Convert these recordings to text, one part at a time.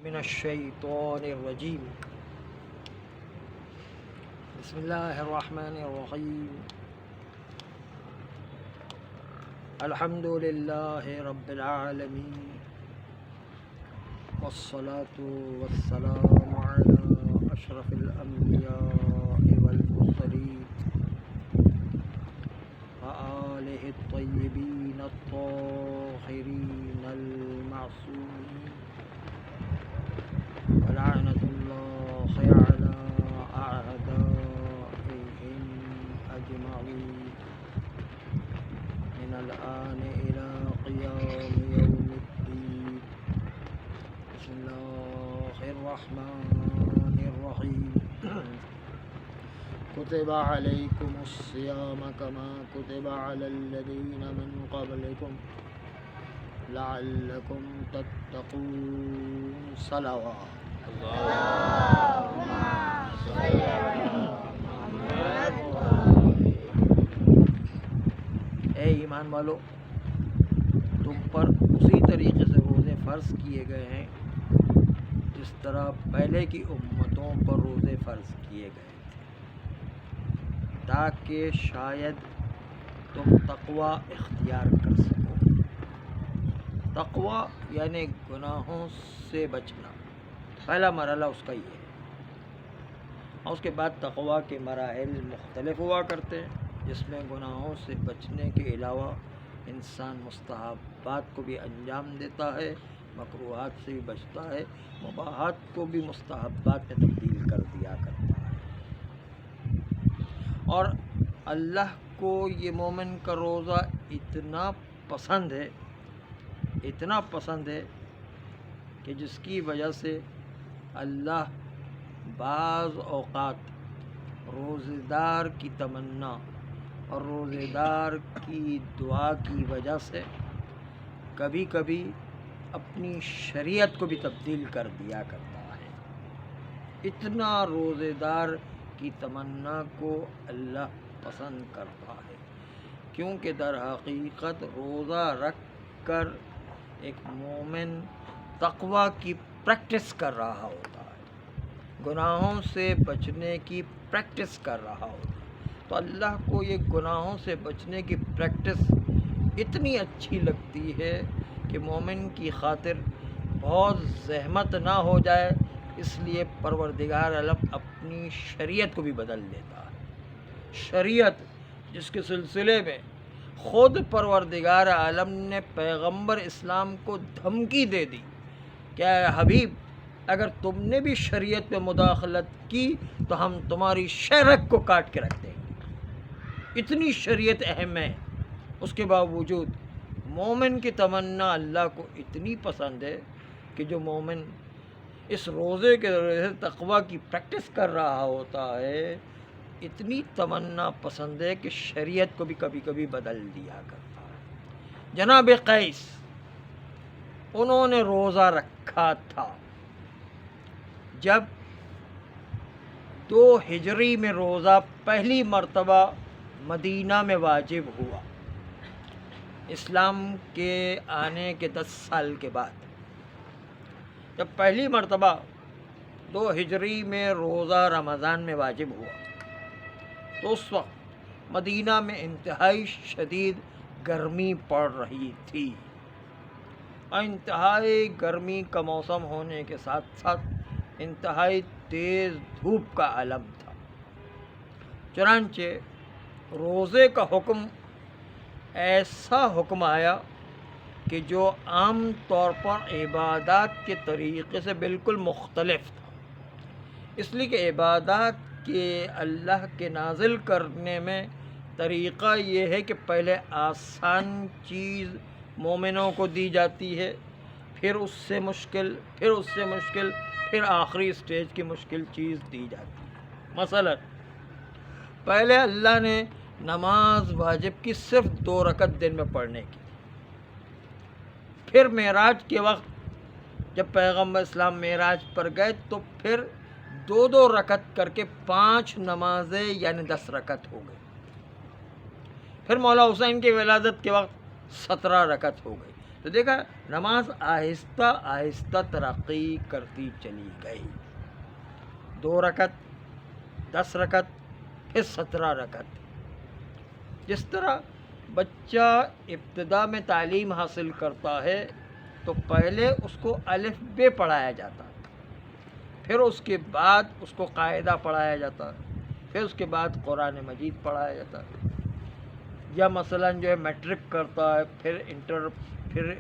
من الشیطان الرجیم بسم اللہ الرحمن الرحیم الحمد للہ رب العالمین والصلاة والسلام علی اشرف الانبیاء والمرسلین وآلہ الطیبین الطاہرین المعصومین ولعنة الله على أعدائهم أجمعين من الآن إلى قيام يوم الدين بسم الله الرحمن الرحيم كتب عليكم الصيام كما كتب على الذين من قبلكم لعلكم تتقون صلوات اے ایمان والو، تم پر اسی طریقے سے روزے فرض کیے گئے ہیں جس طرح پہلے کی امتوں پر روزے فرض کیے گئے تھے، تاکہ شاید تم تقوی اختیار کر سکو۔ تقوی یعنی گناہوں سے بچنا، پہلا مرحلہ اس کا یہ ہے، اور اس کے بعد تقوی کے مراحل مختلف ہوا کرتے ہیں، جس میں گناہوں سے بچنے کے علاوہ انسان مستحبات کو بھی انجام دیتا ہے، مکروہات سے بھی بچتا ہے، مباحات کو بھی مستحبات میں تبدیل کر دیا کرتا ہے۔ اور اللہ کو یہ مومن کا روزہ اتنا پسند ہے کہ جس کی وجہ سے اللہ بعض اوقات روزے دار کی تمنا اور روزے دار کی دعا کی وجہ سے کبھی کبھی اپنی شریعت کو بھی تبدیل کر دیا کرتا ہے۔ اتنا روزے دار کی تمنا کو اللہ پسند کرتا ہے، کیونکہ در حقیقت روزہ رکھ کر ایک مومن تقوی کی پریکٹس کر رہا ہوتا ہے، گناہوں سے بچنے کی پریکٹس کر رہا ہوتا ہے۔ تو اللہ کو یہ گناہوں سے بچنے کی پریکٹس اتنی اچھی لگتی ہے کہ مومن کی خاطر بہت زحمت نہ ہو جائے، اس لیے پروردگار عالم اپنی شریعت کو بھی بدل دیتا ہے۔ شریعت جس کے سلسلے میں خود پروردگار عالم نے پیغمبر اسلام کو دھمکی دے دی کہ اے حبیب، اگر تم نے بھی شریعت میں مداخلت کی تو ہم تمہاری شہرک کو کاٹ کے رکھ دیں گے۔ اتنی شریعت اہم ہے، اس کے باوجود مومن کی تمنا اللہ کو اتنی پسند ہے کہ جو مومن اس روزے کے ذریعے سے تقوی کی پریکٹس کر رہا ہوتا ہے، اتنی تمنا پسند ہے کہ شریعت کو بھی کبھی کبھی بدل دیا کرتا ہے۔ جناب قیس، انہوں نے روزہ رکھا تھا جب 2 ہجری میں روزہ پہلی مرتبہ مدینہ میں واجب ہوا، اسلام کے آنے کے 10 سال کے بعد جب پہلی مرتبہ 2 ہجری میں روزہ رمضان میں واجب ہوا، تو اس وقت مدینہ میں انتہائی شدید گرمی پڑ رہی تھی، اور انتہائی گرمی کا موسم ہونے کے ساتھ ساتھ انتہائی تیز دھوپ کا عالم تھا۔ چنانچہ روزے کا حکم ایسا حکم آیا کہ جو عام طور پر عبادات کے طریقے سے بالکل مختلف تھا، اس لیے کہ عبادات کے اللہ کے نازل کرنے میں طریقہ یہ ہے کہ پہلے آسان چیز مومنوں کو دی جاتی ہے، پھر اس سے مشکل، پھر آخری اسٹیج کی مشکل چیز دی جاتی ہے۔ مثلا پہلے اللہ نے نماز واجب کی صرف 2 رکعت دن میں پڑھنے کی، پھر معراج کے وقت جب پیغمبر اسلام معراج پر گئے تو پھر 2 رکعت کر کے 5 نمازیں یعنی 10 رکعت ہو گئی، پھر مولا حسین کی ولادت کے وقت 17 رکعت ہو گئی، تو دیکھا نماز آہستہ آہستہ ترقی کرتی چلی گئی، 2 رکعت، 10 رکعت، پھر 17 رکعت۔ جس طرح بچہ ابتدا میں تعلیم حاصل کرتا ہے تو پہلے اس کو الف ب پڑھایا جاتا، پھر اس کے بعد اس کو قاعدہ پڑھایا جاتا، پھر اس کے بعد قرآن مجید پڑھایا جاتا، یا مثلا جو ہے میٹرک کرتا ہے، پھر انٹر، پھر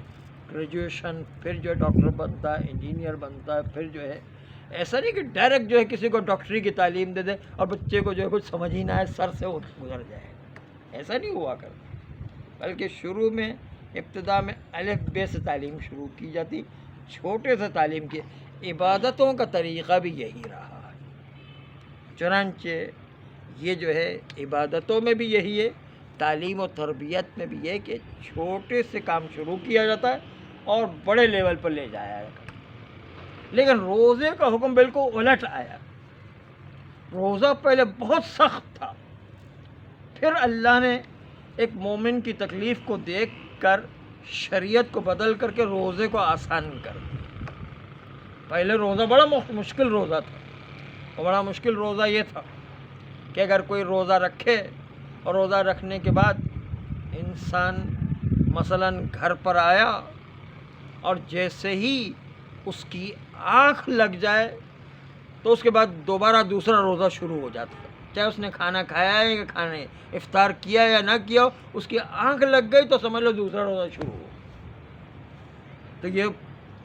گریجویشن، پھر جو ہے ڈاکٹر بنتا ہے، انجینئر بنتا ہے، پھر جو ہے ایسا نہیں کہ ڈائریکٹ جو ہے کسی کو ڈاکٹری کی تعلیم دے دے اور بچے کو جو ہے کچھ سمجھ ہی نہ آئے سر سے وہ گزر جائے، ایسا نہیں ہوا کرتا، بلکہ شروع میں ابتدا میں الف ب سے تعلیم شروع کی جاتی، چھوٹے سے تعلیم کی۔ عبادتوں کا طریقہ بھی یہی رہا ہے، چنانچہ یہ جو ہے عبادتوں میں بھی یہی ہے، تعلیم و تربیت میں بھی یہ کہ چھوٹے سے کام شروع کیا جاتا ہے اور بڑے لیول پر لے جایا جاتا ہے۔ لیکن روزے کا حکم بالکل الٹ آیا، روزہ پہلے بہت سخت تھا، پھر اللہ نے ایک مومن کی تکلیف کو دیکھ کر شریعت کو بدل کر کے روزے کو آسان کر دیا۔ پہلے روزہ بڑا مشکل روزہ تھا، اور بڑا مشکل روزہ یہ تھا کہ اگر کوئی روزہ رکھے اور روزہ رکھنے کے بعد انسان مثلاً گھر پر آیا اور جیسے ہی اس کی آنکھ لگ جائے تو اس کے بعد دوبارہ دوسرا روزہ شروع ہو جاتا ہے، چاہے اس نے کھانا کھایا ہے یا کھانے افطار کیا یا نہ کیا ہو، اس کی آنکھ لگ گئی تو سمجھ لو دوسرا روزہ شروع ہو۔ تو یہ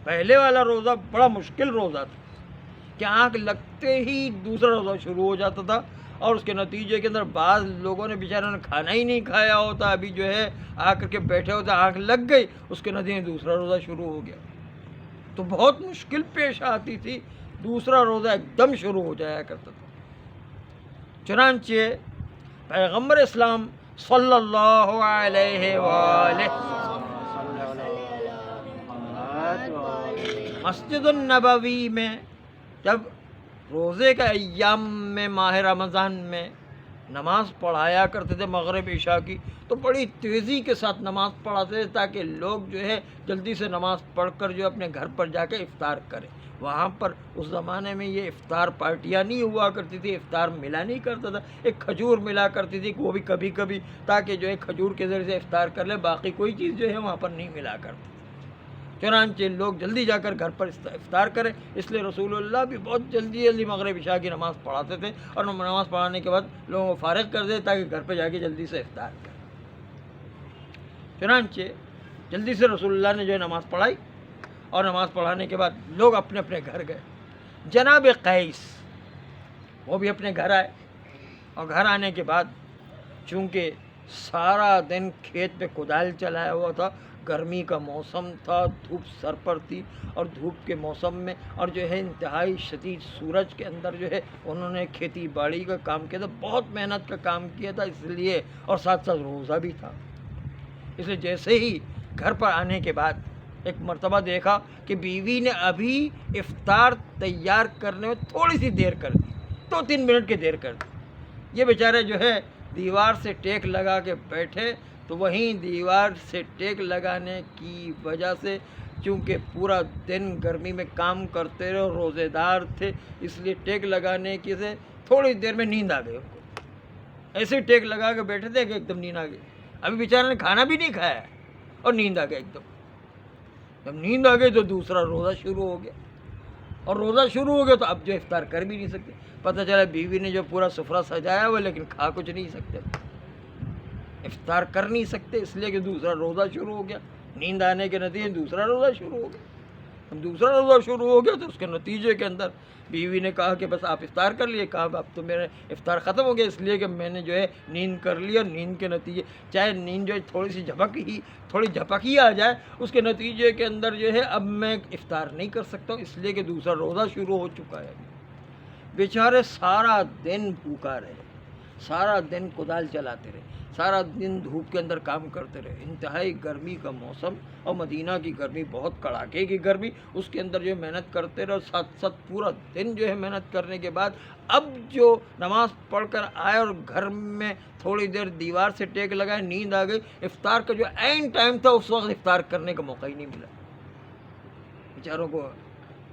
پہلے والا روزہ بڑا مشکل روزہ تھا کہ آنکھ لگتے ہی دوسرا روزہ شروع ہو جاتا تھا، اور اس کے نتیجے کے اندر بعض لوگوں نے بیچاروں نے کھانا ہی نہیں کھایا ہوتا، ابھی جو ہے آ کر کے بیٹھے ہوتے، آنکھ لگ گئی، اس کے نتیجے دوسرا روزہ شروع ہو گیا، تو بہت مشکل پیش آتی تھی، دوسرا روزہ ایک دم شروع ہو جایا کرتا تھا۔ چنانچہ پیغمبر اسلام صلی اللہ علیہ وآلہ مسجد النبوی میں جب روزے کے ایام میں ماہ رمضان میں نماز پڑھایا کرتے تھے مغرب عشاء کی، تو بڑی تیزی کے ساتھ نماز پڑھاتے تھے تاکہ لوگ جو ہے جلدی سے نماز پڑھ کر جو اپنے گھر پر جا کے افطار کریں۔ وہاں پر اس زمانے میں یہ افطار پارٹیاں نہیں ہوا کرتی تھی، افطار ملا نہیں کرتا تھا، ایک کھجور ملا کرتی تھی، وہ بھی کبھی کبھی، تاکہ جو ہے کھجور کے ذریعے سے افطار کر لے، باقی کوئی چیز جو ہے وہاں پر نہیں ملا کرتی۔ چنانچہ لوگ جلدی جا کر گھر پر افطار کریں، اس لیے رسول اللہ بھی بہت جلدی جلدی مغرب عشاء کی نماز پڑھاتے تھے، اور نماز پڑھانے کے بعد لوگوں کو فارغ کر دے تاکہ گھر پہ جا کے جلدی سے افطار کریں۔ چنانچہ جلدی سے رسول اللہ نے جو ہے نماز پڑھائی، اور نماز پڑھانے کے بعد لوگ اپنے اپنے گھر گئے۔ جناب قیس وہ بھی اپنے گھر آئے، اور گھر آنے کے بعد چونکہ سارا دن کھیت پہ کدال چلایا ہوا تھا، گرمی کا موسم تھا، دھوپ سر پر تھی، اور دھوپ کے موسم میں اور جو ہے انتہائی شدید سورج کے اندر جو ہے انہوں نے کھیتی باڑی کا کام کیا تھا، بہت محنت کا کام کیا تھا، اس لیے اور ساتھ ساتھ روزہ بھی تھا، اس لیے جیسے ہی گھر پر آنے کے بعد ایک مرتبہ دیکھا کہ بیوی نے ابھی افطار تیار کرنے میں تھوڑی سی دیر کر دی، 2-3 منٹ کی دیر کر دی۔ یہ بیچارے جو ہے دیوار سے ٹیک لگا کے بیٹھے، تو وہیں دیوار سے ٹیک لگانے کی وجہ سے چونکہ پورا دن گرمی میں کام کرتے رہے اور روزے دار تھے، اس لیے ٹیک لگانے کی سے تھوڑی دیر میں نیند آ گئی ان کو، ایسے ٹیک لگا کے بیٹھے تھے کہ ایک دم نیند آ گئی، ابھی بیچارے نے کھانا بھی نہیں کھایا اور نیند آ گئی ایک دم۔ جب نیند آ گئی تو دوسرا روزہ شروع ہو گیا، اور روزہ شروع ہو گیا تو اب جو افطار کر بھی نہیں سکتے، پتہ چلا بیوی نے جو پورا سفرہ سجایا ہوا لیکن کھا کچھ نہیں سکتے، افطار کر نہیں سکتے، اس لیے کہ دوسرا روزہ شروع ہو گیا، نیند آنے کے نتیجے دوسرا روزہ شروع ہو گیا۔ جب دوسرا روزہ شروع ہو گیا تو اس کے نتیجے کے اندر بیوی نے کہا کہ بس آپ افطار کر لیے، کہا اب تو میرا افطار ختم ہو گیا، اس لیے کہ میں نے جو ہے نیند کر لی، اور نیند کے نتیجے چاہے نیند جو ہے تھوڑی جھپک ہی آ جائے، اس کے نتیجے کے اندر جو ہے اب میں افطار نہیں کر سکتا ہوں، اس لیے کہ دوسرا روزہ شروع ہو چکا ہے۔ بیچارے سارا دن بھوکا رہے، سارا دن کدال چلاتے رہے، سارا دن دھوپ کے اندر کام کرتے رہے، انتہائی گرمی کا موسم، اور مدینہ کی گرمی بہت کڑاکے کی گرمی، اس کے اندر جو ہے محنت کرتے رہے، ساتھ پورا دن جو ہے محنت کرنے کے بعد اب جو نماز پڑھ کر آئے اور گھر میں تھوڑی دیر دیوار سے ٹیک لگائے، نیند آ گئی، افطار کا جو عین ٹائم تھا اس وقت افطار کرنے کا موقع ہی نہیں ملا، بیچاروں کو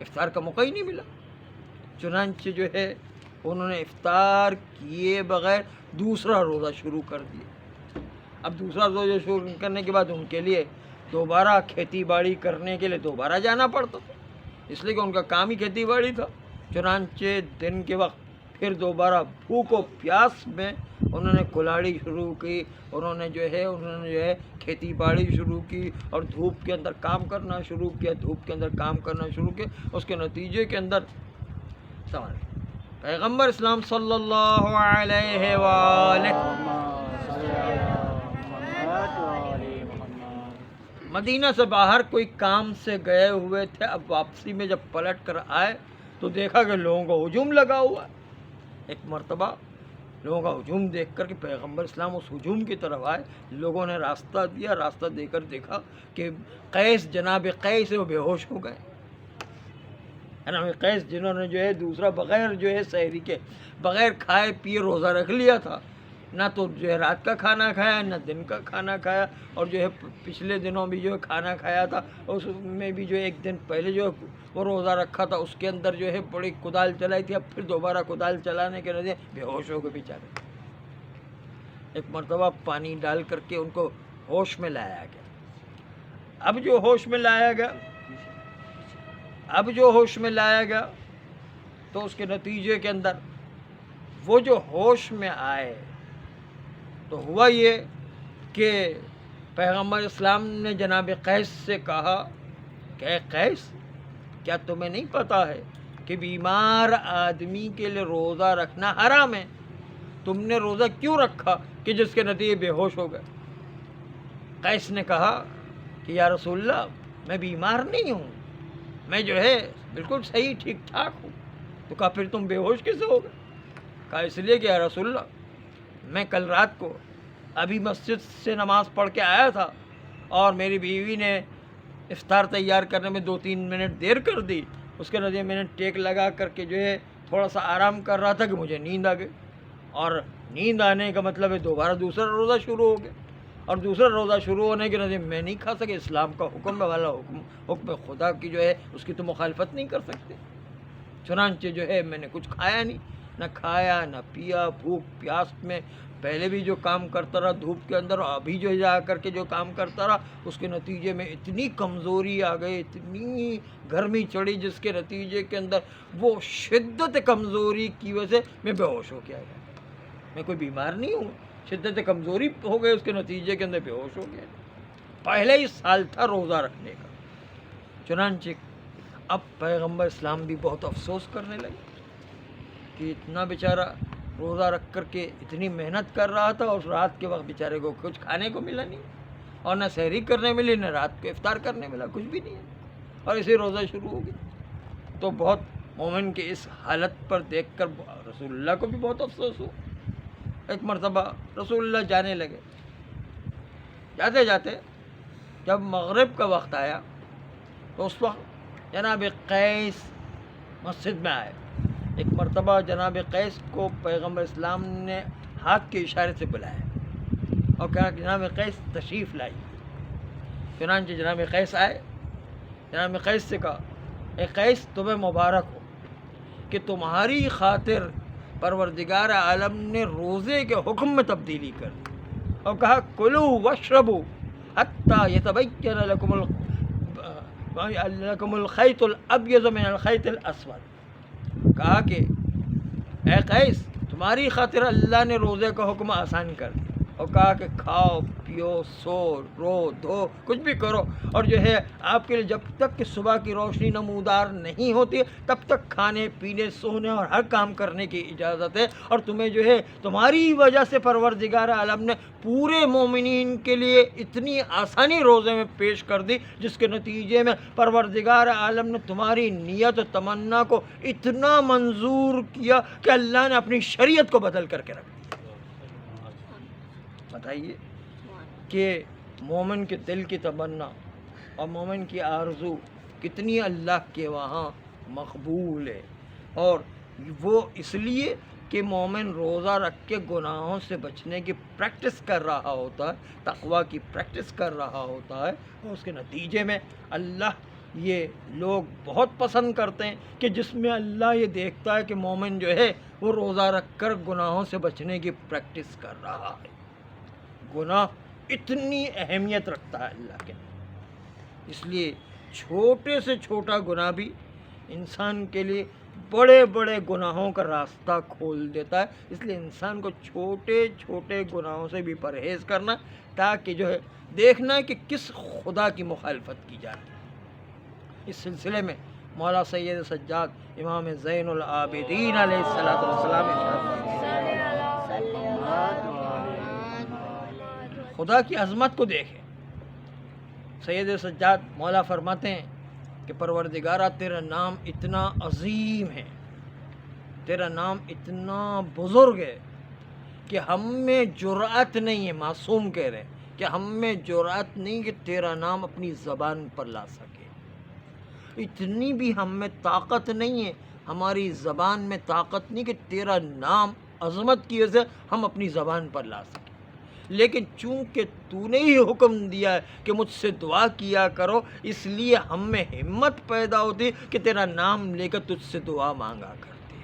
افطار کا موقع ہی نہیں ملا، چنانچہ جو ہے انہوں نے افطار کیے بغیر دوسرا روزہ شروع کر دیا۔ اب دوسرا روزہ شروع کرنے کے بعد ان کے لیے دوبارہ کھیتی باڑی کرنے کے لیے دوبارہ جانا پڑتا تھا، اس لیے کہ ان کا کام ہی کھیتی باڑی تھا۔ چنانچہ دن کے وقت پھر دوبارہ بھوک و پیاس میں انہوں نے کلاڑی شروع کی، انہوں نے جو ہے کھیتی باڑی شروع کی اور دھوپ کے اندر کام کرنا شروع کیا، اس کے نتیجے کے اندر پیغمبر اسلام صلی اللہ علیہ وآلہ مدینہ سے باہر کوئی کام سے گئے ہوئے تھے، اب واپسی میں جب پلٹ کر آئے تو دیکھا کہ لوگوں کا ہجوم لگا ہوا ہے۔ ایک مرتبہ لوگوں کا ہجوم دیکھ کر کہ پیغمبر اسلام اس ہجوم کی طرف آئے، لوگوں نے راستہ دیا، راستہ دے کر دیکھا کہ جناب قیس وہ بے ہوش ہو گئے، جناب قیس جنہوں نے جو ہے دوسرا بغیر جو ہے سحری کے بغیر کھائے پیے روزہ رکھ لیا تھا، نہ تو جو ہے رات کا کھانا کھایا نہ دن کا کھانا کھایا، اور جو ہے پچھلے دنوں بھی جو ہے کھانا کھایا تھا، اس میں بھی جو ایک دن پہلے جو وہ روزہ رکھا تھا، اس کے اندر جو ہے بڑی کدال چلائی تھی، اب پھر دوبارہ کدال چلانے کے نتیجے بے ہوش ہو گئے بیچارے۔ ایک مرتبہ پانی ڈال کر کے ان کو ہوش میں لایا گیا۔ اب جو ہوش میں لایا گیا تو اس کے نتیجے کے اندر وہ جو ہوش میں آئے تو ہوا یہ کہ پیغمبر اسلام نے جناب قیس سے کہا کہ اے قیس، کیا تمہیں نہیں پتا ہے کہ بیمار آدمی کے لیے روزہ رکھنا حرام ہے؟ تم نے روزہ کیوں رکھا کہ جس کے نتیجے بے ہوش ہو گئے؟ قیس نے کہا کہ یا رسول اللہ، میں بیمار نہیں ہوں، میں جو ہے بالکل صحیح ٹھیک ٹھاک ہوں۔ تو کہا پھر تم بے ہوش کیسے ہو گئے؟ کہا اس لیے کہ یا رسول اللہ، میں کل رات کو ابھی مسجد سے نماز پڑھ کے آیا تھا اور میری بیوی نے افطار تیار کرنے میں 2-3 منٹ دیر کر دی، اس کے نتیجے میں نے ٹیک لگا کر کے جو ہے تھوڑا سا آرام کر رہا تھا کہ مجھے نیند آ گئی، اور نیند آنے کا مطلب ہے دوسرا روزہ شروع ہو گیا، اور دوسرا روزہ شروع ہونے کے نتیجے میں نہیں کھا سکے، اسلام کا حکم والا حکم خدا کی جو ہے اس کی تو مخالفت نہیں کر سکتے، چنانچہ جو ہے میں نے کچھ کھایا نہیں، نہ کھایا نہ پیا، بھوک پیاس میں پہلے بھی جو کام کرتا رہا دھوپ کے اندر، اور ابھی جو جا کر کے جو کام کرتا رہا، اس کے نتیجے میں اتنی کمزوری آ گئی، اتنی گرمی چڑھی، جس کے نتیجے کے اندر وہ شدت کمزوری کی وجہ سے میں بے ہوش ہو کے آ گیا۔ میں کوئی بیمار نہیں ہوں، شدت کمزوری ہو گئی، اس کے نتیجے کے اندر بے ہوش ہو گیا۔ پہلے ہی سال تھا روزہ رکھنے کا، چنانچہ اب پیغمبر اسلام بھی بہت افسوس کرنے لگے کہ اتنا بیچارہ روزہ رکھ کر کے اتنی محنت کر رہا تھا، اور رات کے وقت بیچارے کو کچھ کھانے کو ملا نہیں، اور نہ سحری کرنے ملی نہ رات کو افطار کرنے ملا، کچھ بھی نہیں ہے، اور اسے روزہ شروع ہو گیا۔ تو بہت مومن کے اس حالت پر دیکھ کر رسول اللہ کو بھی بہت افسوس ہوا۔ ایک مرتبہ رسول اللہ جانے لگے، جاتے جاتے جب مغرب کا وقت آیا تو اس وقت جناب قیس مسجد میں آئے۔ ایک مرتبہ جناب قیس کو پیغمبر اسلام نے ہاتھ کے اشارے سے بلایا اور کہا کہ جناب قیس تشریف لائیے۔ چنانچہ جناب قیس آئے، جناب قیس سے کہا اے قیس، تمہیں مبارک ہو کہ تمہاری خاطر پروردگار عالم نے روزے کے حکم میں تبدیلی کر دی، اور کہا کلوا واشربوا حتی یتبین لکم الخیط الابیض من الخیط الاسود۔ کہا کہ اے قیس، تمہاری خاطر اللہ نے روزے کا حکم آسان کر دیا، اور کہا کہ کھاؤ پیو سو رو دھو کچھ بھی کرو، اور جو ہے آپ کے لیے جب تک کہ صبح کی روشنی نمودار نہیں ہوتی تب تک کھانے پینے سونے اور ہر کام کرنے کی اجازت ہے، اور تمہیں جو ہے تمہاری وجہ سے پروردگار عالم نے پورے مومنین کے لیے اتنی آسانی روزے میں پیش کر دی، جس کے نتیجے میں پروردگار عالم نے تمہاری نیت و تمنا کو اتنا منظور کیا کہ اللہ نے اپنی شریعت کو بدل کر کے رکھ دیا۔ بتائیے کہ مومن کے دل کی تمنا اور مومن کی آرزو کتنی اللہ کے وہاں مقبول ہے، اور وہ اس لیے کہ مومن روزہ رکھ کے گناہوں سے بچنے کی پریکٹس کر رہا ہوتا ہے، تقوی کی پریکٹس کر رہا ہوتا ہے، اور اس کے نتیجے میں اللہ یہ لوگ بہت پسند کرتے ہیں کہ جس میں اللہ یہ دیکھتا ہے کہ مومن جو ہے وہ روزہ رکھ کر گناہوں سے بچنے کی پریکٹس کر رہا ہے۔ گناہ اتنی اہمیت رکھتا ہے اللہ کے، اس لیے چھوٹے سے چھوٹا گناہ بھی انسان کے لیے بڑے بڑے گناہوں کا راستہ کھول دیتا ہے۔ اس لیے انسان کو چھوٹے چھوٹے گناہوں سے بھی پرہیز کرنا، تاکہ جو ہے دیکھنا ہے کہ کس خدا کی مخالفت کی جاتی ہے۔ اس سلسلے میں مولا سید سجاد امام زین العابدین علیہ السلام خدا کی عظمت کو دیکھیں۔ سید سجاد مولا فرماتے ہیں کہ پروردگارہ تیرا نام اتنا عظیم ہے، تیرا نام اتنا بزرگ ہے کہ ہم میں جرأت نہیں ہے، معصوم کہہ رہے ہیں کہ ہم میں جرأت نہیں کہ تیرا نام اپنی زبان پر لا سکے، اتنی بھی ہم میں طاقت نہیں ہے، ہماری زبان میں طاقت نہیں کہ تیرا نام عظمت کی وجہ سے ہم اپنی زبان پر لا سکیں، لیکن چونکہ تو نے ہی حکم دیا ہے کہ مجھ سے دعا کیا کرو، اس لیے ہم میں ہمت پیدا ہوتی کہ تیرا نام لے کر تجھ سے دعا مانگا کرتے،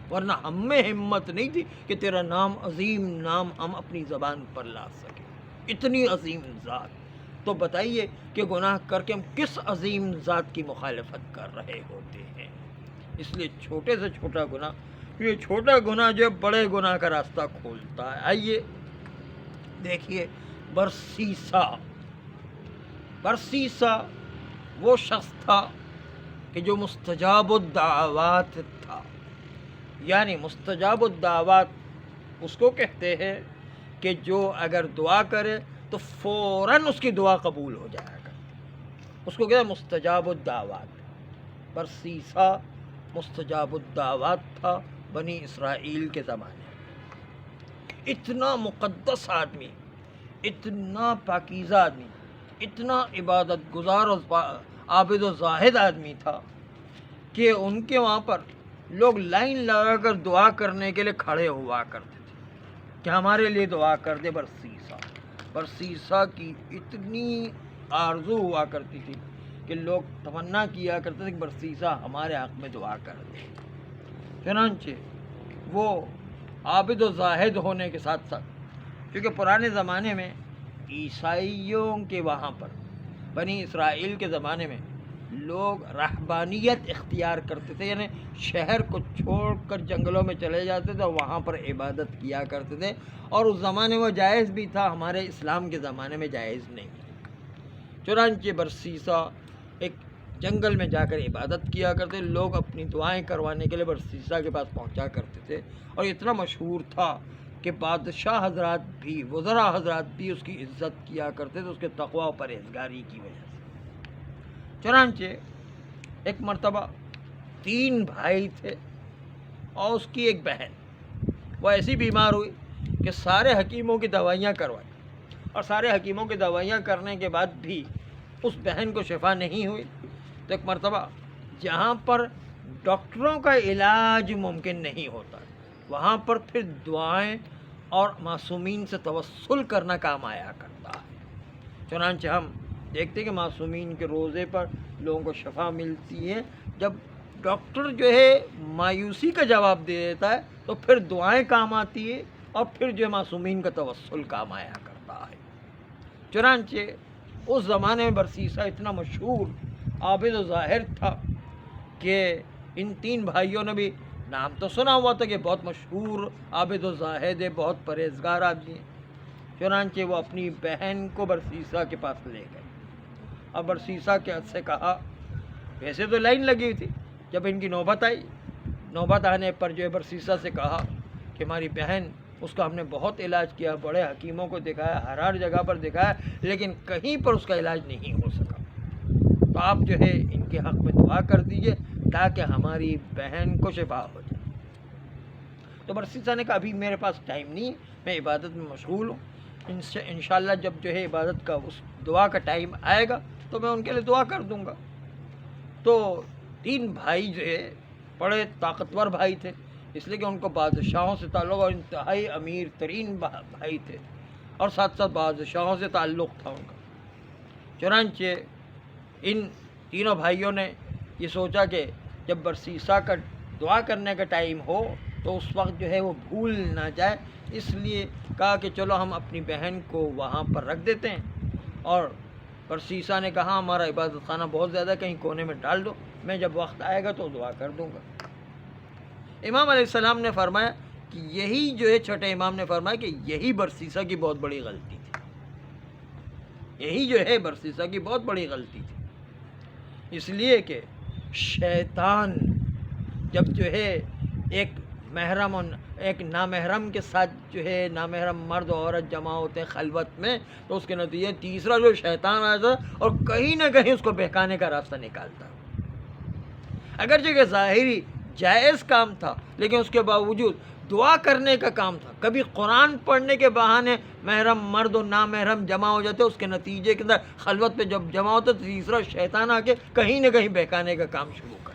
ورنہ ہم میں ہمت نہیں تھی کہ تیرا نام عظیم نام ہم اپنی زبان پر لا سکیں۔ اتنی عظیم ذات، تو بتائیے کہ گناہ کر کے ہم کس عظیم ذات کی مخالفت کر رہے ہوتے ہیں۔ اس لیے چھوٹے سے چھوٹا گناہ، یہ چھوٹا گناہ جو بڑے گناہ کا راستہ کھولتا ہے۔ آئیے دیکھیے برسیسا وہ شخص تھا کہ جو مستجاب الدعوات تھا، یعنی مستجاب الدعوات اس کو کہتے ہیں کہ جو اگر دعا کرے تو فوراً اس کی دعا قبول ہو جائے گا، اس کو کہتے ہیں مستجاب الدعوات۔ برسیسا مستجاب الدعوات تھا بنی اسرائیل کے زمانے، اتنا مقدس آدمی، اتنا پاکیزہ آدمی، اتنا عبادت گزار اور عابد و زاہد آدمی تھا کہ ان کے وہاں پر لوگ لائن لگا کر دعا کرنے کے لیے کھڑے ہوا کرتے تھے کہ ہمارے لیے دعا کر دے برسیسا کی اتنی آرزو ہوا کرتی تھی کہ لوگ تمنا کیا کرتے تھے کہ برسیسا ہمارے حق میں دعا کر دے۔ چنانچہ وہ عابد و زاہد ہونے کے ساتھ ساتھ، کیونکہ پرانے زمانے میں عیسائیوں کے وہاں پر بنی اسرائیل کے زمانے میں لوگ رہبانیت اختیار کرتے تھے، یعنی شہر کو چھوڑ کر جنگلوں میں چلے جاتے تھے اور وہاں پر عبادت کیا کرتے تھے، اور اس زمانے میں جائز بھی تھا، ہمارے اسلام کے زمانے میں جائز نہیں۔ چنانچہ برسیسا ایک جنگل میں جا کر عبادت کیا کرتے، لوگ اپنی دعائیں کروانے کے لیے برسیسا کے پاس پہنچا کرتے تھے، اور اتنا مشہور تھا کہ بادشاہ حضرات بھی، وزراء حضرات بھی اس کی عزت کیا کرتے تھے، اس کے تقوی و پرہیزگاری کی وجہ سے۔ چنانچہ ایک مرتبہ 3 بھائی تھے اور اس کی ایک بہن، وہ ایسی بیمار ہوئی کہ سارے حکیموں کی دوائیاں کروائی، اور سارے حکیموں کی دوائیاں کرنے کے بعد بھی اس بہن کو شفا نہیں ہوئی، تو ایک مرتبہ جہاں پر ڈاکٹروں کا علاج ممکن نہیں ہوتا، وہاں پر پھر دعائیں اور معصومین سے توسل کرنا کام آیا کرتا ہے۔ چنانچہ ہم دیکھتے ہیں کہ معصومین کے روزے پر لوگوں کو شفا ملتی ہے، جب ڈاکٹر جو ہے مایوسی کا جواب دے دیتا ہے تو پھر دعائیں کام آتی ہے، اور پھر جو ہے معصومین کا توسل کام آیا کرتا ہے۔ چنانچہ اس زمانے میں برسیسا اتنا مشہور عابد و ظاہر تھا کہ ان 3 بھائیوں نے بھی نام تو سنا ہوا تھا کہ بہت مشہور عابد و زاہد ہے، بہت پرہیزگار آدمی ہے۔ چنانچہ وہ اپنی بہن کو برسیسا کے پاس لے گئے، اور برسیسا کے سے کہا، ویسے تو لائن لگی ہوئی تھی، جب ان کی نوبت آئی، نوبت آنے پر جو ہے برسیسا سے کہا کہ ہماری بہن، اس کا ہم نے بہت علاج کیا، بڑے حکیموں کو دکھایا، ہر جگہ پر دکھایا، لیکن کہیں پر اس کا علاج نہیں ہو سکا، تو آپ جو ہے ان کے حق میں دعا کر دیجئے تاکہ ہماری بہن کو شفا ہو جائے۔ تو برسیسا نے کہا ابھی میرے پاس ٹائم نہیں، میں عبادت میں مشغول ہوں، انشاءاللہ جب جو ہے عبادت کا اس دعا کا ٹائم آئے گا تو میں ان کے لیے دعا کر دوں گا۔ تو 3 بھائی جو ہے بڑے طاقتور بھائی تھے، اس لیے کہ ان کو بادشاہوں سے تعلق، اور انتہائی امیر ترین بھائی تھے، اور ساتھ ساتھ بادشاہوں سے تعلق تھا ان کا۔ چنانچہ ان تینوں بھائیوں نے یہ سوچا کہ جب برسیسا کا دعا کرنے کا ٹائم ہو تو اس وقت جو ہے وہ بھول نہ جائے، اس لیے کہا کہ چلو ہم اپنی بہن کو وہاں پر رکھ دیتے ہیں، اور برسیسا نے کہا ہمارا عبادت خانہ بہت زیادہ، کہیں کونے میں ڈال دو، میں جب وقت آئے گا تو دعا کر دوں گا۔ امام علیہ السلام نے فرمایا کہ یہی جو ہے، چھوٹے امام نے فرمایا کہ یہی برسیسا کی بہت بڑی غلطی تھی، یہی جو ہے برسیسا کی بہت بڑی غلطی تھی، اس لیے کہ شیطان جب جو ہے ایک محرم اور ایک نامحرم کے ساتھ جو ہے، نامحرم مرد و عورت جمع ہوتے ہیں خلوت میں، تو اس کے نتیجے تیسرا جو شیطان آتا ہے اور کہیں نہ کہیں اس کو بہکانے کا راستہ نکالتا ہے۔ اگرچہ کہ ظاہری جائز کام تھا، لیکن اس کے باوجود دعا کرنے کا کام تھا۔ کبھی قرآن پڑھنے کے بہانے محرم مرد و نامحرم جمع ہو جاتے، اس کے نتیجے کے اندر خلوت پہ جب جمع ہوتا تو تیسرا شیطان آ کے کہیں نہ کہیں بہکانے کا کام شروع کر۔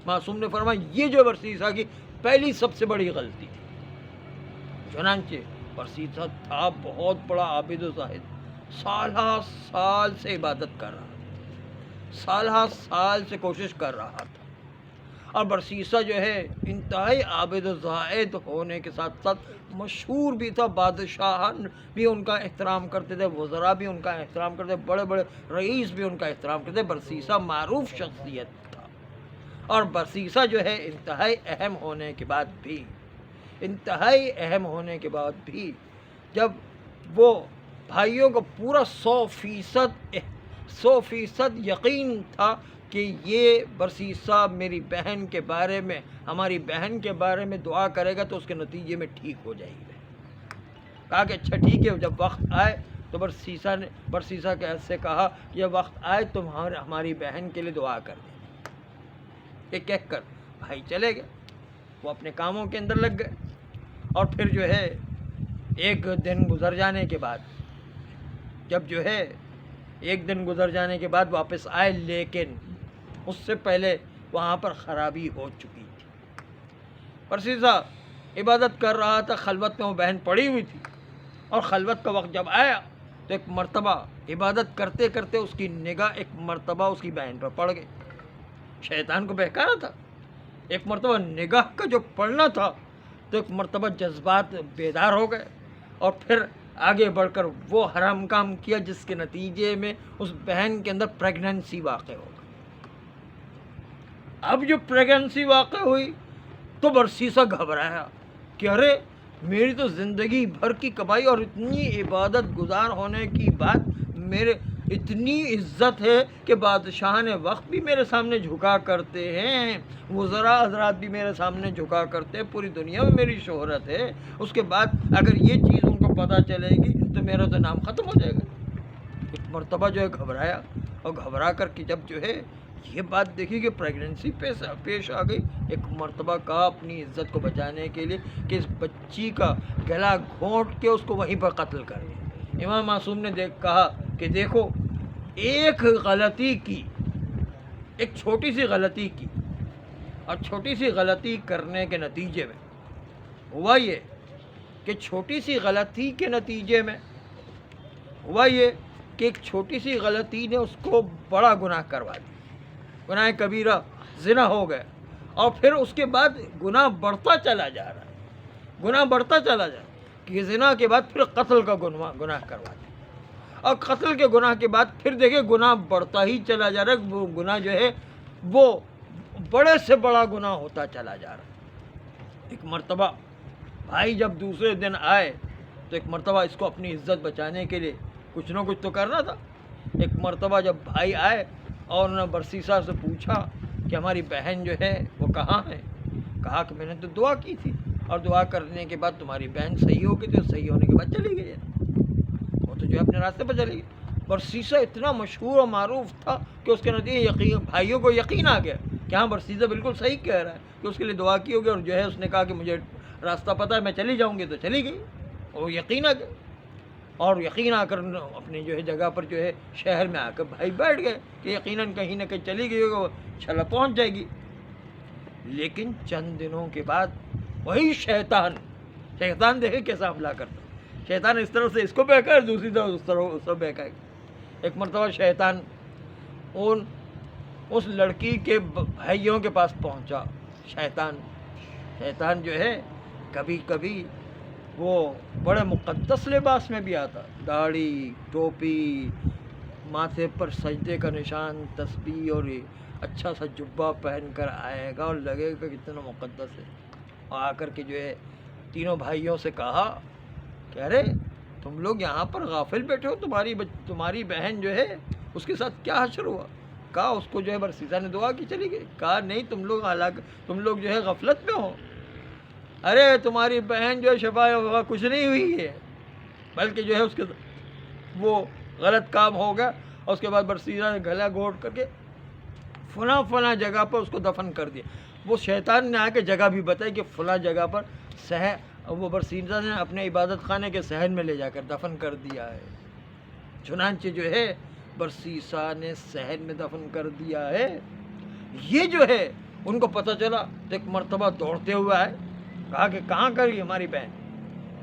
معصوم نے فرمایا یہ جو برسیسا کی پہلی سب سے بڑی غلطی تھی۔ چنانچہ برسیسا تھا بہت بڑا عابد و زاہد، سالہ سال سے عبادت کر رہا تھا، سالہ سال سے کوشش کر رہا تھا، اور برسیسا جو ہے انتہائی عابد و زاہد ہونے کے ساتھ ساتھ مشہور بھی تھا، بادشاہ بھی ان کا احترام کرتے تھے، وزراء بھی ان کا احترام کرتے، بڑے بڑے رئیس بھی ان کا احترام کرتے۔ برسیسا معروف شخصیت تھا، اور برسیسا جو ہے انتہائی اہم ہونے کے بعد بھی جب وہ بھائیوں کو پورا 100% یقین تھا کہ یہ برسیسا میری بہن کے بارے میں، ہماری بہن کے بارے میں دعا کرے گا تو اس کے نتیجے میں ٹھیک ہو جائے گی۔ کہا کہ اچھا ٹھیک ہے، جب وقت آئے تو برسیسا کے سے کہا کہ جب وقت آئے تو ہماری بہن کے لیے دعا کر دیں۔ یہ کہہ کر بھائی چلے گئے، وہ اپنے کاموں کے اندر لگ گئے، اور پھر جو ہے ایک دن گزر جانے کے بعد، جب جو ہے ایک دن گزر جانے کے بعد واپس آئے، لیکن اس سے پہلے وہاں پر خرابی ہو چکی تھی۔ برسیسا عبادت کر رہا تھا، خلوت میں وہ بہن پڑی ہوئی تھی، اور خلوت کا وقت جب آیا تو ایک مرتبہ عبادت کرتے کرتے اس کی نگاہ ایک مرتبہ اس کی بہن پر پڑ گئی۔ شیطان کو بہکانا تھا، ایک مرتبہ نگاہ کا جو پڑنا تھا تو ایک مرتبہ جذبات بیدار ہو گئے، اور پھر آگے بڑھ کر وہ حرام کام کیا جس کے نتیجے میں اس بہن کے اندر پریگننسی واقع ہو گئی۔ اب جو پریگننسی واقع ہوئی تو برسیسا گھبرایا کہ ارے میری تو زندگی بھر کی کمائی اور اتنی عبادت گزار ہونے کی بات، میرے اتنی عزت ہے کہ بادشاہ نے وقت بھی میرے سامنے جھکا کرتے ہیں، وزراء حضرات بھی میرے سامنے جھکا کرتے ہیں، پوری دنیا میں میری شہرت ہے، اس کے بعد اگر یہ چیز ان کو پتہ چلے گی تو میرا تو نام ختم ہو جائے گا۔ ایک مرتبہ جو ہے گھبرایا، اور گھبرا کر کے جب جو ہے یہ بات دیکھی کہ پریگننسی پیش آ گئی، ایک مرتبہ کہا اپنی عزت کو بچانے کے لیے کہ اس بچی کا گلا گھونٹ کے اس کو وہیں پر قتل کریں۔ امام معصوم نے کہا کہ دیکھو، ایک غلطی کی، ایک چھوٹی سی غلطی کی، اور چھوٹی سی غلطی کرنے کے نتیجے میں ہوا یہ کہ ایک چھوٹی سی غلطی نے اس کو بڑا گناہ کروا دیا، گناہ کبیرہ زنا ہو گیا، اور پھر اس کے بعد گناہ بڑھتا چلا جا رہا ہے کہ زنا کے بعد پھر قتل کا گناہ کروا دیا، اور قتل کے گناہ کے بعد پھر دیکھیں گناہ بڑھتا ہی چلا جا رہا ہے، وہ گناہ جو ہے وہ بڑے سے بڑا گناہ ہوتا چلا جا رہا ہے۔ ایک مرتبہ بھائی جب دوسرے دن آئے تو ایک مرتبہ اس کو اپنی عزت بچانے کے لیے کچھ نہ کچھ تو کرنا تھا۔ ایک مرتبہ جب بھائی آئے اور انہوں نے برسیسا سے پوچھا کہ ہماری بہن جو ہے وہ کہاں ہے؟ کہا کہ میں نے تو دعا کی تھی، اور دعا کرنے کے بعد تمہاری بہن صحیح ہو گئی، تو صحیح ہونے کے بعد چلی گئی، وہ تو جو ہے اپنے راستے پر چلی گئی۔ برسیسا اتنا مشہور اور معروف تھا کہ اس کے نتیجے بھائیوں کو یقین آ گیا کہ ہاں برسیسا بالکل صحیح کہہ رہا ہے، کہ اس کے لیے دعا کی ہوگی، اور جو ہے اس نے کہا کہ مجھے راستہ پتہ ہے، میں چلی جاؤں گی، تو چلی گئی، اور یقین آ گیا۔ اور یقین آ کر اپنی جو ہے جگہ پر جو ہے شہر میں آ کر بھائی بیٹھ گئے کہ یقیناً کہیں نہ کہیں چلی گئی ہوگا، چھلا پہنچ جائے گی۔ لیکن چند دنوں کے بعد وہی شیطان دیکھے کیسا حملہ کرتا، شیطان اس طرف سے اس کو بہکا، دوسری طرف اس طرف اس کو بہکا۔ ایک مرتبہ شیطان اس لڑکی کے بھائیوں کے پاس پہنچا۔ شیطان جو ہے کبھی کبھی وہ بڑے مقدس لباس میں بھی آتا، داڑھی، ٹوپی، ماتھے پر سجدے کا نشان، تسبیح اور اچھا سا جبہ پہن کر آئے گا اور لگے گا کتنا مقدس ہے۔ اور آ کر کے جو ہے تینوں بھائیوں سے کہا کہ ارے تم لوگ یہاں پر غافل بیٹھے ہو، تمہاری بہن جو ہے اس کے ساتھ کیا حشر ہوا؟ کہا اس کو جو ہے برسیسہ نے دعا کی چلی گئی۔ کہا نہیں، تم لوگ جو ہے غفلت میں ہو، ارے تمہاری بہن جو ہے شفا کچھ نہیں ہوئی ہے، بلکہ جو ہے اس کے وہ غلط کام ہو گیا، اور اس کے بعد برسیسہ نے گلا گھونٹ کر کے فلاں جگہ پر اس کو دفن کر دیا۔ وہ شیطان نے آ کے جگہ بھی بتائی کہ فلاں جگہ پر وہ برسیسہ نے اپنے عبادت خانے کے صحن میں لے جا کر دفن کر دیا ہے۔ چنانچہ جو ہے برسیسہ نے صحن میں دفن کر دیا ہے۔ یہ جو ہے ان کو پتہ چلا تو ایک مرتبہ دوڑتے ہوئے آئے، کہا کہ کہاں گئی ہماری بہن؟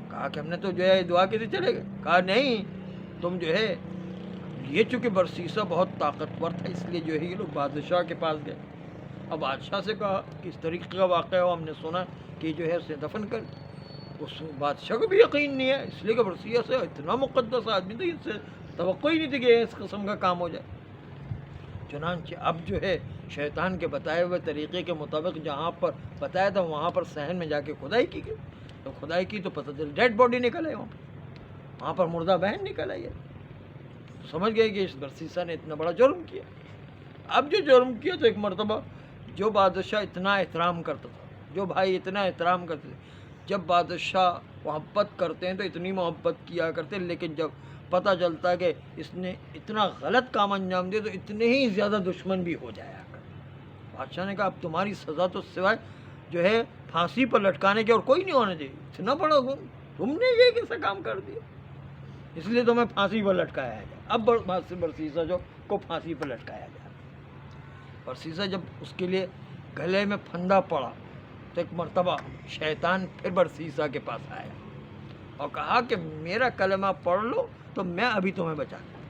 کہا کہ ہم نے تو جو ہے دعا کی تھی چلے گئے۔ کہا نہیں، تم جو ہے یہ چونکہ برسیسہ بہت طاقتور تھا اس لیے جو ہے یہ لوگ بادشاہ کے پاس گئے۔ اب بادشاہ سے کہا کہ اس طریقے کا واقعہ ہو، ہم نے سنا کہ جو ہے اسے دفن کر۔ اس بادشاہ کو بھی یقین نہیں ہے، اس لیے کہ برسیسہ اتنا مقدس آدمی تھا، اس سے توقع ہی نہیں تھی کہ اس قسم کا کام ہو جائے۔ چنانچہ اب جو ہے شیطان کے بتائے ہوئے طریقے کے مطابق جہاں پر بتایا تھا وہاں پر صحن میں جا کے کھدائی کی گئی۔ تو کھدائی کی تو پتہ چل ڈیڈ باڈی نکل آئی، وہاں پر مردہ بہن نکل آئی ہے۔ سمجھ گئے کہ اس برسیسہ نے اتنا بڑا جرم کیا۔ اب جو جرم کیا تو ایک مرتبہ جو بادشاہ اتنا احترام کرتا تھا، جو بھائی اتنا احترام کرتے تھے، جب بادشاہ محبت کرتے ہیں تو اتنی محبت کیا کرتے ہیں، لیکن جب پتہ چلتا ہے کہ اس نے اتنا غلط کام انجام دیا تو اتنے ہی زیادہ دشمن بھی ہو جایا کر۔ بادشاہ نے کہا اب تمہاری سزا تو سوائے جو ہے پھانسی پر لٹکانے کے اور کوئی نہیں ہونا چاہیے، اتنا بڑا تم نے یہ کیسا کام کر دیا، اس لیے تمہیں پھانسی پر لٹکایا جائے۔ اب برسیسہ جو کو پھانسی پر لٹکایا گیا۔ برسیسہ جب اس کے لیے گلے میں پھندا پڑا تو ایک مرتبہ شیطان پھر برسیسہ کے پاس آیا اور کہا کہ میرا کلمہ پڑھ لو تو میں ابھی تمہیں بچا دوں،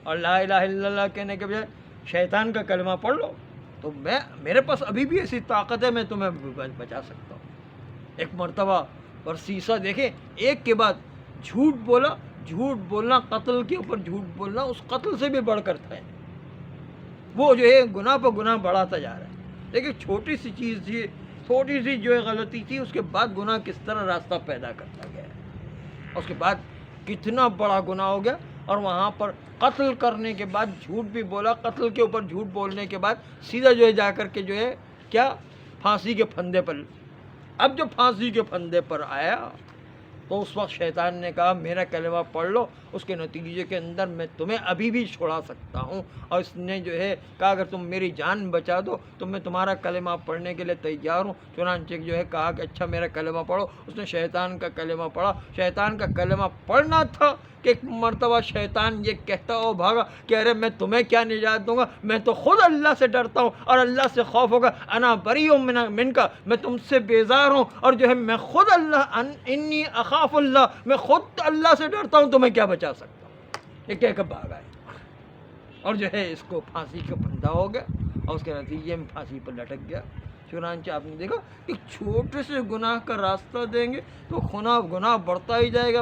اور لا الہ الا اللہ کہنے کے بجائے شیطان کا کلمہ پڑھ لو تو میرے پاس ابھی بھی ایسی طاقت ہے، میں تمہیں بچا سکتا ہوں۔ ایک مرتبہ برسیسہ دیکھے ایک کے بعد جھوٹ بولنا، قتل کے اوپر جھوٹ بولنا اس قتل سے بھی بڑھ کر تھا۔ وہ جو ہے گناہ پر گناہ بڑھاتا جا رہا ہے، لیکن چھوٹی سی چیز تھی، چھوٹی سی جو ہے غلطی تھی، اس کے بعد گناہ کس طرح راستہ پیدا کرتا گیا، اس کے بعد کتنا بڑا گناہ ہو گیا۔ اور وہاں پر قتل کرنے کے بعد جھوٹ بھی بولا، قتل کے اوپر جھوٹ بولنے کے بعد سیدھا جو ہے جا کر کے جو ہے کیا پھانسی کے پھندے پر۔ اب جب پھانسی کے پھندے پر آیا تو اس وقت شیطان نے کہا میرا کلمہ پڑھ لو، اس کے نتیجے کے اندر میں تمہیں ابھی بھی چھڑا سکتا ہوں۔ اور اس نے جو ہے کہا اگر تم میری جان بچا دو تو میں تمہارا کلمہ پڑھنے کے لیے تیار ہوں۔ چنانچہ جو ہے کہا کہ اچھا میرا کلمہ پڑھو۔ اس نے شیطان کا کلمہ پڑھا۔ شیطان کا کلمہ پڑھنا تھا کہ ایک مرتبہ شیطان یہ کہتا ہو بھاگا کہ ارے میں تمہیں کیا نجات دوں گا، میں تو خود اللہ سے ڈرتا ہوں اور اللہ سے خوف ہوگا، انا بریء من کا، میں تم سے بیزار ہوں اور جو ہے میں خود اللہ انی اخاف اللہ، میں خود اللہ سے ڈرتا ہوں، تمہیں کیا بچا سکتا ہوں۔ یہ کہہ کر بھاگا ہے اور جو ہے اس کو پھانسی کا پھندا ہو گیا اور اس کے نتیجے میں پھانسی پر لٹک گیا۔ چنانچہ آپ نے دیکھا کہ چھوٹے سے گناہ کا راستہ دیں گے تو گناہ بڑھتا ہی جائے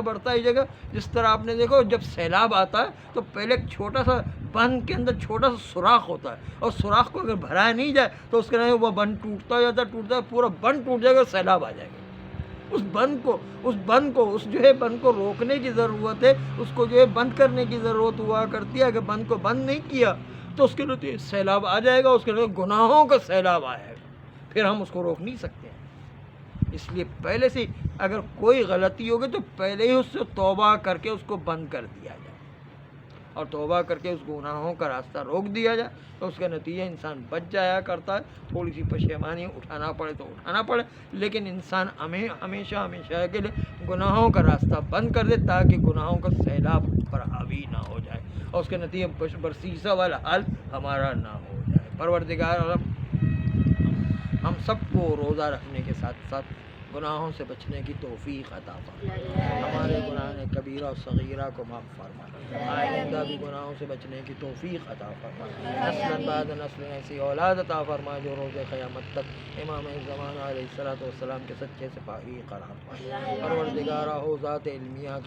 گا۔ جس طرح آپ نے دیکھو جب سیلاب آتا ہے تو پہلے ایک چھوٹا سا بند کے اندر چھوٹا سا سوراخ ہوتا ہے، اور سوراخ کو اگر بھرایا نہیں جائے تو اس کے نتیجے وہ بند ٹوٹتا جاتا ہے، پورا بند ٹوٹ جائے گا، سیلاب آ جائے گا۔ اس بند کو روکنے کی ضرورت ہے، اس کو جو ہے بند کرنے کی ضرورت ہوا کرتی ہے۔ اگر بند کو بند نہیں کیا تو اس کے نتیجے سیلاب آ جائے گا، اس کے نتیجے گناہوں کا سیلاب آئے گا، پھر ہم اس کو روک نہیں سکتے ہیں۔ اس لیے پہلے سے اگر کوئی غلطی ہوگی تو پہلے ہی اس سے توبہ کر کے اس کو بند کر دیا جائے، اور توبہ کر کے اس گناہوں کا راستہ روک دیا جائے تو اس کا نتیجہ انسان بچ جایا کرتا ہے. تھوڑی سی پشیمانی اٹھانا پڑے تو اٹھانا پڑے، لیکن انسان ہمیشہ کے لیے گناہوں کا راستہ بند کر دے تاکہ گناہوں کا سیلاب پر حاوی نہ ہو جائے اور اس کے نتیجے برسیسہ والا حال ہمارا نہ ہو جائے. پروردگار عالم ہم سب کو روزہ رکھنے کے ساتھ ساتھ گناہوں سے بچنے کی توفیق عطا فرمائے. ہمارے گناہ کبیرہ و صغیرہ کو معاف فرمائے. آئندہ بھی گناہوں سے بچنے کی توفیق عطا فرمائے. نسل بعد نسل ایسی اولاد عطا فرمائے جو روز قیامت تک امام زمان علیہ الصلوۃ والسلام کے سچے سپاہی قرار پائے. پروردگارا ہو ذات علمیہ